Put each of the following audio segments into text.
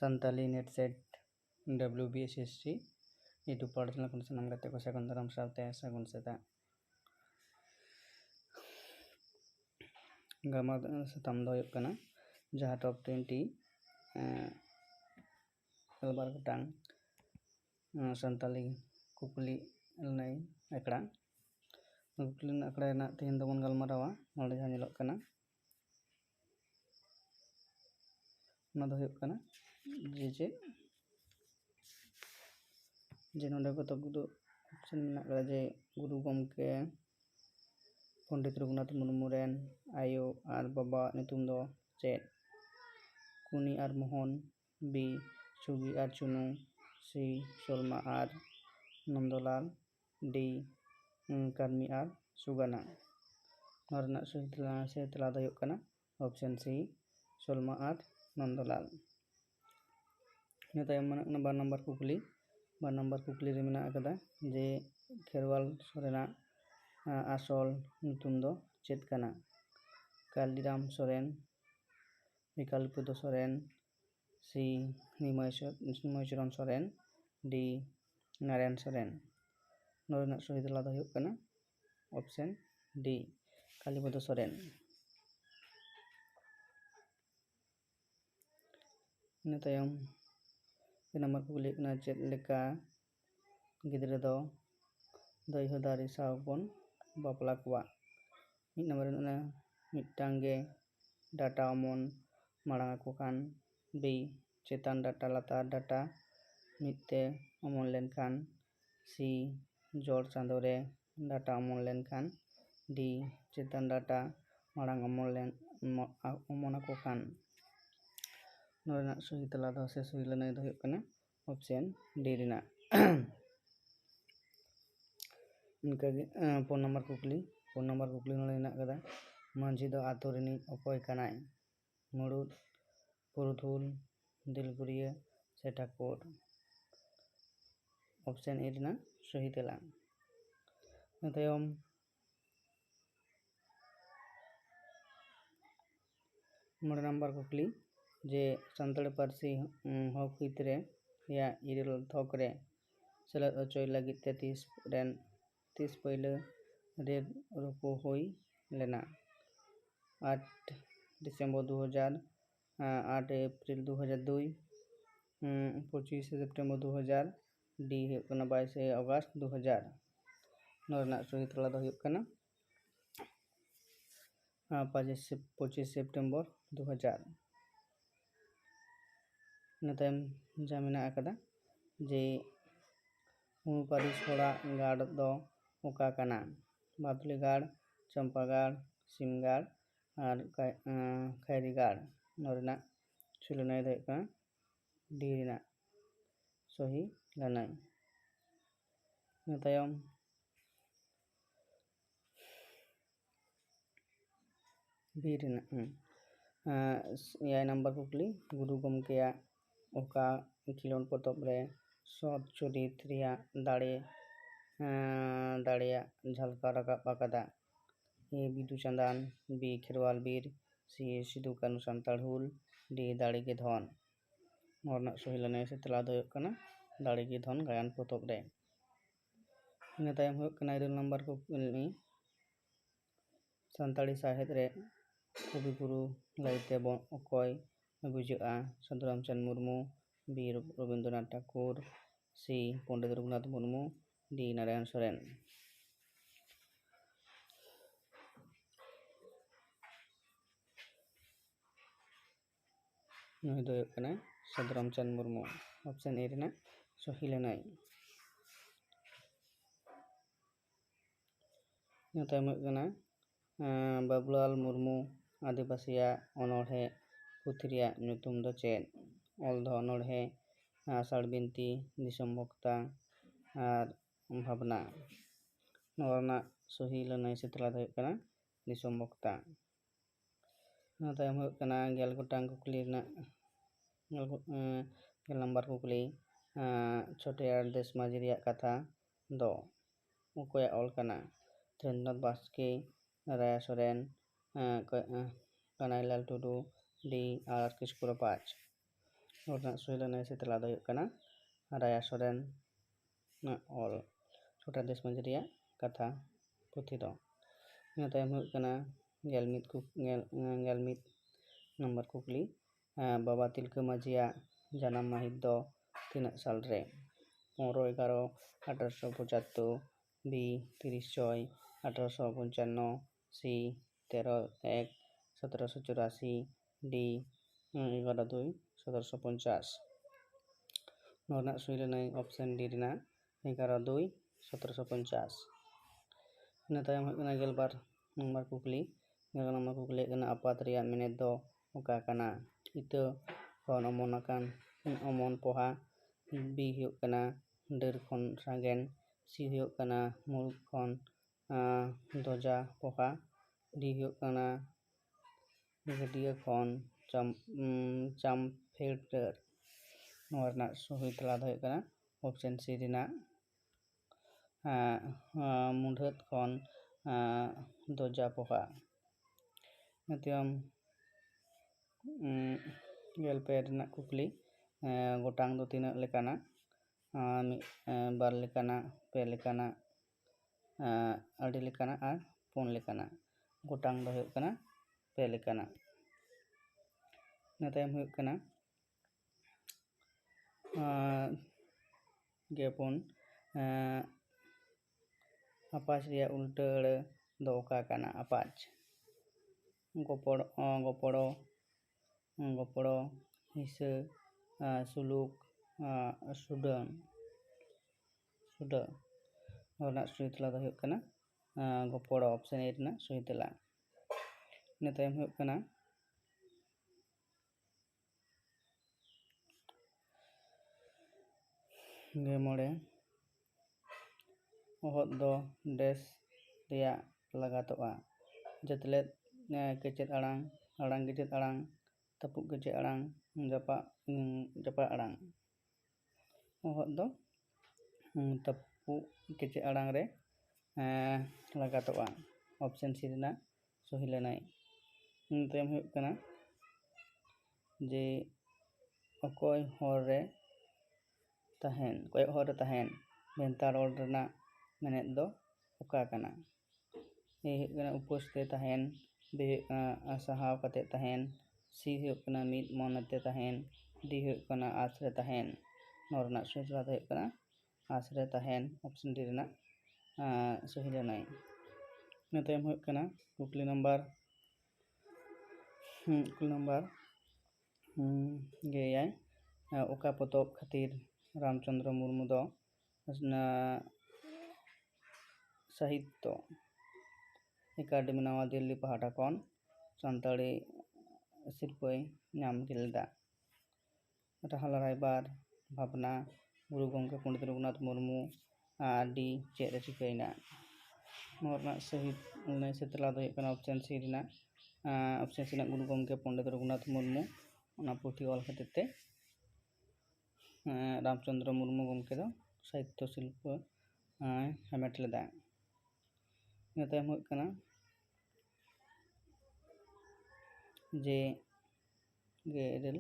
Santali Netset WBSSC YouTube ᱯᱟᱲᱪᱷᱟᱞᱟ ᱠᱷᱚᱱ ᱥᱟᱱᱟᱢ ᱜᱟᱛᱮ ᱠᱚ ᱥᱟᱹᱜᱩᱱ ᱫᱟᱨᱟᱢ ᱥᱟᱶᱛᱮ ᱥᱟᱹᱜᱩᱱ ᱥᱮᱛᱟᱜ ᱜᱟᱞᱢᱟᱨᱟᱣ ᱥᱟᱛᱟᱢ ᱫᱚ ᱦᱩᱭᱩᱜ ᱠᱟᱱᱟ ᱡᱟᱦᱟᱸ ᱴᱚᱯ 20 ᱜᱮᱞᱵᱟᱨ ᱜᱚᱴᱟᱝ ᱥᱟᱱᱛᱟᱞᱤ ᱠᱩᱠᱞᱤ ᱞᱟᱹᱱᱟᱹᱭ ᱟᱠᱷᱲᱟ ᱠᱩᱠᱞᱤ ᱟᱠᱷᱲᱟ ᱨᱮᱱᱟᱜ ᱛᱮᱦᱮᱧ ᱫᱚᱵᱚᱱ ᱜᱟᱞᱢᱟᱨᱟᱣᱟ ᱱᱚᱰᱮ ᱡᱟᱦᱟᱸ ᱧᱮᱞᱚᱜ ᱠᱟᱱᱟ ᱚᱱᱟ ᱫᱚ ᱦᱩᱭᱩᱜ ᱠᱟᱱᱟ ᱡᱮ ᱱᱚᱰᱮ ᱠᱚᱛᱚᱠ ᱠᱚᱫᱚ ᱚᱯᱥᱮᱱ ᱢᱮᱱᱟᱜ ᱠᱟᱫᱟ ᱡᱮ ᱜᱩᱨᱩ ᱜᱚᱢᱠᱮ ᱯᱚᱱᱰᱤᱛ ᱨᱚᱜᱷᱩᱱᱟᱛᱷ ᱢᱩᱨᱢᱩ ᱨᱮᱱ ᱟᱭᱳ ᱟᱨ ᱵᱟᱵᱟᱣᱟᱜ ᱧᱩᱛᱩᱢ ᱫᱚ ᱪᱮᱫ? ᱠᱩᱱᱤ ᱟᱨ ᱢᱳᱦᱚᱱ, ᱵি ᱪᱩᱜᱤ ᱟᱨ ᱪᱩᱱᱩ, ᱥᱤ ᱥᱚᱞᱢᱟ ᱟᱨ নন্দলাল, ডি কার্মি আর সুগানা। নওয়া ᱨᱮᱱᱟᱜ সহি তেলা ᱫᱚ ᱦᱩᱭᱩᱜ ᱠᱟᱱᱟ অপশন সি সলমা আর নন্দলাল। ᱤᱱᱟᱹ ᱛᱟᱭᱚᱢ ᱢᱮᱱᱟᱜ ᱠᱟᱱᱟ 2 নম্বর ᱠᱩᱠᱞᱤ। 2 নম্বর ᱠᱩᱠᱞᱤ ᱨᱮ ᱢᱮᱱᱟᱜ ᱟᱠᱟᱫᱟ ᱡᱮ ᱠᱷᱮᱨᱣᱟᱞ ᱥᱚᱨᱮᱱᱟᱜ আসল ᱧᱩᱛᱩᱢ ᱫᱚ ᱪᱮᱫ ᱠᱟᱱᱟ? কালিরাম সোরেন, বিকালপদ সোরেন, সি নিময়চরণ সোরেন, ডি নারায়ণ সোরেন। নওয়া ᱨᱮᱱᱟᱜ সহি তেলা ᱫᱚ ᱦᱩᱭᱩᱜ ᱠᱟᱱᱟ অপশন ডি কালীপদ সোরেন। ᱤᱱᱟᱹ ᱛᱟᱭᱚᱢ 2 নম্বর ᱠᱩᱠᱞᱤ ᱦᱩᱭᱩᱜ ᱠᱟᱱᱟ ᱪᱮᱫ ᱞᱮᱠᱟ ᱜᱤᱫᱽᱨᱟᱹ ᱫᱚ ᱫᱟᱹᱭᱦᱟᱹ ᱫᱟᱨᱮ ᱥᱟᱶ ᱵᱚᱱ ᱵᱟᱯᱞᱟ ᱠᱚᱣᱟ? 1 নম্বর ᱨᱮ ᱢᱤᱫᱴᱟᱝ ᱜᱮ ᱰᱟᱴᱟ ᱚᱢᱚᱱ ᱢᱟᱲᱟᱝ ᱟᱠᱚ ᱠᱷᱟᱱ, ᱵি ᱪᱮᱛᱟᱱ ᱰᱟᱴᱟ ᱞᱟᱛᱟর ᱰᱟᱴᱟ ᱢᱤᱫᱛᱮ ᱚᱢᱚᱱ ᱞᱮᱱᱠᱷᱟᱱ, ᱥি ᱡᱚᱲ ᱪᱟᱸᱫᱳ ᱨᱮ ᱰᱟᱴᱟ ᱚᱢᱚᱱ ᱞᱮᱱᱠᱷᱟन, ᱰি ᱪᱮᱛᱟᱱ ᱰᱟᱴᱟ ᱢᱟᱲᱟᱝ ᱚᱢᱚᱱ ᱟᱠᱚ ᱠᱷᱟᱱ। ᱱᱚᱣᱟ ᱨᱮᱱᱟᱜ ᱥᱚᱦᱤ তেলা ᱫᱚ ᱥᱮ ᱥᱚᱦᱤ ᱞᱟᱹᱱᱟᱹᱭ ᱫᱚ ᱦᱩᱭᱩᱜ ᱠᱟᱱᱟ অপশন ডি ᱨᱮᱱᱟᱜ। ᱤᱱᱠᱟᱹᱜᱮ 4 নম্বর ᱠᱩᱠᱞᱤ। 4 নম্বর ᱠᱩᱠᱞᱤ ᱱᱚᱰᱮ ᱢᱮᱱᱟᱜ ᱟᱠᱟᱫᱟ ᱢᱟᱹᱡᱷᱤ ᱫᱚ ᱟᱛᱳ ᱨᱤᱱᱤᱡ ᱚᱠᱚᱭ ᱠᱟᱱᱟᱭ? ᱢᱩᱲᱩᱫ, ᱯᱩᱨᱩᱫᱷᱩᱞ, ᱫᱤᱞᱜᱩᱨᱤᱭᱟᱹ ᱥᱮ ᱴᱷᱟᱹᱠᱩᱨ? অপশন এ ᱨᱮᱱᱟᱜ সহি তেলা। ᱤᱱᱟᱹ ᱛᱟᱭᱚᱢ 9 নম্বর ᱠᱩᱠᱞᱤ ᱡᱮ ᱥᱟᱱᱛᱟᱲᱤ ᱯᱟᱹᱨᱥᱤ ᱦᱚᱠ ᱦᱤᱛ ᱨᱮᱭᱟᱜ 9 ᱛᱷᱚᱠ ᱨᱮ ᱥᱮᱞᱮᱫ ᱦᱚᱪᱚᱭ ᱞᱟᱹᱜᱤᱫ ᱛᱮ ᱛᱤᱥ ᱯᱳᱭᱞᱳ ᱨᱮᱞ ᱨᱚᱯᱚ ᱦᱩᱭ ᱞᱮᱱᱟ? 8 ডিসেম্বর 2000, 8 এপ্রিল 2002, 25 সেপ্টেম্বর 2000, ডি ᱦᱩᱭᱩᱜ ᱠᱟᱱᱟ 22 অগাস্ট 2000। ᱱᱚᱣᱟ ᱨᱮᱱᱟᱜ ᱥᱚᱦᱤ তেলা ᱫᱚ ᱦᱩᱭᱩᱜ ᱠᱟᱱᱟ 25 সেপ্টেম্বর 2000। ᱤᱱᱟᱹ ᱛᱟᱭᱚᱢ ᱡᱟᱦᱟᱸ ᱢᱮᱱᱟᱜ ᱟᱠᱟᱫᱟ ᱡᱮ ᱢᱩᱬᱩ ᱯᱟᱹᱨᱤᱥ ᱦᱚᱲᱟᱜ ᱜᱟᱲ ᱫᱚ ᱚᱠᱟ ᱠᱟᱱᱟ? ᱵᱟᱫᱩᱞᱤ ᱜᱟᱲ, ᱪᱟᱢᱯᱟ ᱜᱟᱲ, ᱥᱤᱢ ᱜᱟᱲ ᱟᱨ ᱠᱷᱟᱭᱨᱤ ᱜᱟᱲ। ᱱᱚᱣᱟ ᱨᱮᱱᱟᱜ সহি ᱞᱟᱹᱱᱟᱹᱭ ᱫᱚ ᱦᱩᱭᱩᱜ ᱠᱟᱱᱟ ᱰি ᱨᱮᱱᱟᱜ সহি ᱞᱟᱹᱱᱟᱹᱭ। ᱤᱱᱟᱹ ᱛᱟᱭᱚᱢ ᱵি ᱨᱮᱱᱟᱜ 9 নম্বর ᱠᱩᱠᱞᱤ ᱜᱩᱨᱩ ᱜᱚᱢᱠᱮᱭᱟᱜ ᱚᱠᱟ ᱠᱷᱮᱞᱳᱰ ᱯᱚᱛᱚᱵ ᱨᱮ ᱥᱚᱛ ᱪᱩᱨᱤᱛ ᱨᱮᱭᱟᱜ ᱫᱟᱲᱮᱭᱟᱜ ᱡᱷᱟᱞᱠᱟᱣ ᱨᱟᱠᱟᱵ ᱟᱠᱟᱫᱟ? ᱮ ᱵᱤᱫᱩ ᱪᱟᱸᱫᱟᱱ, বি ᱠᱷᱮᱨᱣᱟᱞ ᱵᱤᱨ, ᱥি ᱥᱤᱫᱩ ᱠᱟᱹᱱᱩ ᱥᱟᱱᱛᱟᱲ ᱦᱩᱞ, ডি ᱫᱟᱲᱮ ᱜᱮ ᱫᱷᱚᱱ। ᱱᱚᱣᱟ ᱨᱮᱱᱟᱜ ᱥᱚᱦᱤ ᱞᱟᱹᱱᱟᱹᱭ ᱥᱮ ᱛᱮᱞᱟ ᱫᱚ ᱦᱩᱭᱩᱜ ᱠᱟᱱᱟ ᱫᱟᱲᱮ ᱜᱮ ᱫᱷᱚᱱ ᱜᱟᱭᱟᱱ ᱯᱚᱛᱚᱵ ᱨᱮ। ᱤᱱᱟᱹ ᱛᱟᱭᱚᱢ ᱦᱩᱭᱩᱜ ᱠᱟᱱᱟ 9 নম্বর ᱠᱩᱠᱞᱤ ᱥᱟᱱᱛᱟᱲᱤ ᱥᱟᱶᱦᱮᱫ ᱨᱮ ᱠᱚᱵᱤᱜᱩᱨᱩ ᱞᱟᱹᱭᱛᱮ ᱚᱠᱚᱭ ᱵᱩᱡᱷᱟᱹᱜᱼᱟ? ᱥᱟᱹᱫᱷᱩ ᱨᱟᱢᱪᱟᱸᱫᱽ ᱢᱩᱨᱢᱩ, বি রবীন্দ্রনাথ ঠাকুর, সি পণ্ডিত রঘুনাথ মুর্মু, ডি নারায়ণ সোরেন। ᱱᱩᱭ ᱫᱚ ᱦᱩᱭᱩᱜ ᱠᱟᱱᱟ ᱥᱟᱹᱫᱷᱩ ᱨᱟᱢᱪᱟᱸᱫᱽ ᱢᱩᱨᱢᱩ। অপশন এ ᱨᱮᱱᱟᱜ সহি ᱞᱟᱹᱱᱟᱹᱭ। ᱤᱱᱟᱹ ᱛᱟᱭᱚᱢ ᱦᱩᱭᱩᱜ ᱠᱟᱱᱟ ᱵᱟᱵᱩᱞᱟᱞ ᱢᱩᱨᱢᱩ ᱟᱹᱫᱤᱵᱟᱹᱥᱤᱭᱟᱜ ᱚᱱᱚᱬᱦᱮ ᱯᱩᱛᱷᱤ ᱨᱮᱭᱟᱜ ᱧᱩᱛᱩᱢ ᱫᱚ ᱪᱮᱫ? ᱚᱞ ᱫᱚ ᱚᱱᱚᱬᱦᱮ, ᱟᱥᱟᱲ ᱵᱤᱱᱛᱤ, ᱫᱤᱥᱚᱢ ᱵᱷᱚᱠᱛᱟ ᱟᱨ ᱵᱷᱟᱵᱽᱱᱟ। ᱱᱚᱣᱟ ᱨᱮᱱᱟᱜ ᱥᱚᱦᱤ ᱞᱟᱹᱱᱟᱹᱭ ᱥᱮ ᱛᱮᱞᱟ ᱫᱚ ᱦᱩᱭᱩᱜ ᱠᱟᱱᱟ ᱫᱤᱥᱚᱢ ᱵᱷᱚᱠᱛᱟ। ᱤᱱᱟᱹ ᱛᱟᱭᱚᱢ ᱦᱩᱭᱩᱜ ᱠᱟᱱᱟ 10 ᱜᱚᱴᱟᱝ ᱠᱩᱠᱞᱤ ᱨᱮᱱᱟᱜ 10 নম্বর ᱠᱩᱠᱞᱤ ᱪᱷᱳᱴᱮᱭᱟᱨ ᱫᱮᱥ ᱢᱟᱹᱡᱷᱤ ᱨᱮᱭᱟᱜ ᱠᱟᱛᱷᱟ ᱫᱚ ᱚᱠᱚᱭᱟᱜ ᱚᱞ ᱠᱟᱱᱟ? ᱫᱷᱮᱨᱮᱱᱫᱨᱚᱱᱟᱛᱷ ᱵᱟᱥᱠᱮ, ᱨᱟᱭᱟ ᱥᱚᱨᱮᱱ, ᱠᱟᱱᱟᱭᱞᱟᱞ ᱴᱩᱰᱩ, ডি আর কিশোর পাঁচ। ᱱᱚᱣᱟ ᱨᱮᱱᱟᱜ ᱥᱚᱦᱤ ᱞᱟᱹᱱᱟᱹᱭ ᱥᱮ ᱛᱮᱞᱟ ᱫᱚ ᱦᱩᱭᱩᱜ ᱠᱟᱱᱟ ᱨᱟᱭᱟ ᱥᱚᱨᱮᱱ ᱚᱞ ᱪᱷᱳᱴᱟ ᱫᱮᱥᱵᱟᱸᱫᱤ ᱨᱮᱭᱟᱜ ᱠᱟᱛᱷᱟ ᱯᱩᱛᱷᱤ ᱫᱚ। ᱤᱱᱟᱹ ᱛᱟᱭᱚᱢ ᱦᱩᱭᱩᱜ ᱠᱟᱱᱟ 11 ᱱᱚᱢᱵᱚᱨ ᱠᱩᱠᱞᱤ ᱵᱟᱵᱟ ᱛᱤᱞᱠᱟᱹ ᱢᱟᱹᱡᱷᱤᱭᱟᱜ ᱡᱟᱱᱟᱢ ᱢᱟᱹᱦᱤᱛ ᱫᱚ ᱛᱤᱱᱟᱹᱜ ᱥᱟᱞ ᱨᱮ? 15/11/1875, बी 30/6/1855, सी 13/1/1784, डी 11/2/1750। ᱱᱚᱣᱟ ᱨᱮᱱᱟᱜ ᱥᱚᱦᱤ ᱞᱟᱹᱱᱟᱹᱭ ᱚᱯᱥᱮᱱ ᱰᱤ ᱨᱮᱱᱟᱜ 11/2/1750। ᱤᱱᱟᱹ ᱛᱟᱭᱚᱢ ᱦᱩᱭᱩᱜ ᱠᱟᱱᱟ 12 ᱱᱚᱢᱵᱚᱨ ᱠᱩᱠᱞᱤ। 12 ᱱᱚᱢᱵᱚᱨ ᱠᱩᱠᱞᱤ ᱦᱩᱭᱩᱜ ᱠᱟᱱᱟ ᱟᱯᱟᱛ ᱨᱮᱭᱟᱜ ᱢᱮᱱᱮᱫ ᱫᱚ ᱚᱠᱟ ᱠᱟᱱᱟ? ᱤᱛᱟᱹ ᱠᱷᱚᱱ ᱚᱢᱚᱱ ᱟᱠᱟᱱ ᱚᱢᱚᱱ ᱯᱚᱦᱟ, बी हुयुग कना डर खन सागेन, सी हुयुग कना मुरुग खन दजा पोहा, डी हुयुग कना गडिया खन चामफेडर। नोआ रनाग सही तेला दो हुयुग कना ऑप्शन सी रेनाग मुंढत खन दजा पोहा। नतियम गेलपे रेनाग कुकली गोटांग दो तीना लेकाना बार लेकाना पे लेकाना आड़ी लेकाना और पुन लेकाना। गोटांग दो हुयुग कना पे लेकाना। नतायम हुयुग कना गेपुन अपाच रिया उल्टा अड़े दो ओका कना अपाच गोपड़ो हिस्सा सुलुक सुडन और सही तेला दो हुयुग कना गोपड़ो ऑप्शन ए रेनाग सही तेला। इना तायम हुयुग कना 16 ओहद दो देश रिया लगातोआ जतलेद केचेद आड़ांग आड़ांग केचेद आड़ांग तपुक केचेद आड़ांग जपा आड़ांग। ओहद दो तपुक केचेद आड़ांग रे लगातोआ ऑप्शन सी रेनाग सही लनाई। इन तायम हुयुग कना जे अकोय हर रे तहेन भेंता रोड रेनाग मेनेद दो ओका कना? ए हुयुग कना उपवास ते तहेन, बी हुयुग कना सहाव कते तहेन, सी हुयुग कना मिद मनते तहेन, डी हुयुग कना आसरे तहेन। नोआ रनाग सही तेला दो हुयुग कना आसरे तहेन ऑप्शन डी रेनाग सही लनाई। इना तायम हुयुग कना कुकली नंबर गेयाय ओका पोतोब खातिर रामचंद्र मुर्मू दो साहित्य एकाडेमी नवा दिल्ली पहाटा खन सानताड़ी शिल्पय नाम गेलेदा। राहला रायबार भावना गुरु गंके पंडित रघुनाथ मुर्मू डी चेद रे चिकायना। नोआ रनाग सही लनाई से तेला दो हुयुग कना ऑप्शन सी रेनाग गुरु गंके पंडित रघुनाथ मुर्मू ओना पुथी ऑल खातिर ते रामचंद्र मुर्मू गंके दो साहित्य शिल्प हामेट लेदा। इना तायम हुयुग कना जे गेरेल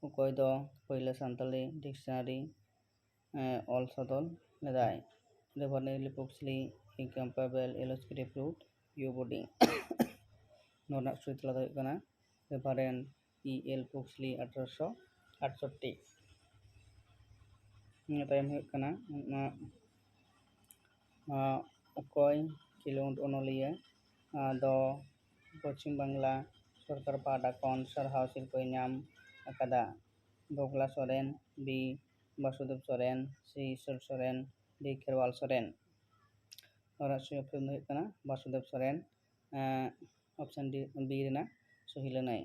ओकय दो पहले सानताली डिक्शनारी ऑल सदल लेदाय। रेभारनेली पुक्सली इनकम्पेबल इलस्ट्रेटिव रूट यू बॉडी। नोआ रनाग सही तेला दो हुयुग कना रेभारेंड ई.एल. पुक्सली 1868। इना तायम हुयुग कना ओकय खिलोंड ओनलिया दो पश्चिम बांग्ला सरकार पाहटा खन सारहाव शिल्पय नाम अकादा? Bagla Soren, B Vasudev Soren, C Ishwar Soren, D Kherwal Soren. और सही ऑप्शन दो हुयुग कना Vasudev Soren option D B रेनाग सही लनाई।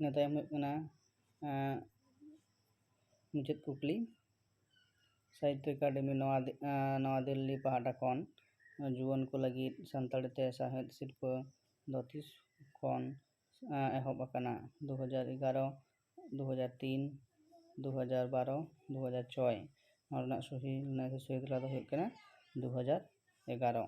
इना तायम हुयुग कना मुचाद कुकली साहित्य एकाडेमी नवा दिल्ली पहाटा खन जुआन को लगी सानताड़ी ते साहित्य शिल्प दो तीस खन एहब आकाना 2011, 2003, 2012, 2006। नोआ रनाग सही लनाई से सही तेला दो हुयुग कना 2011।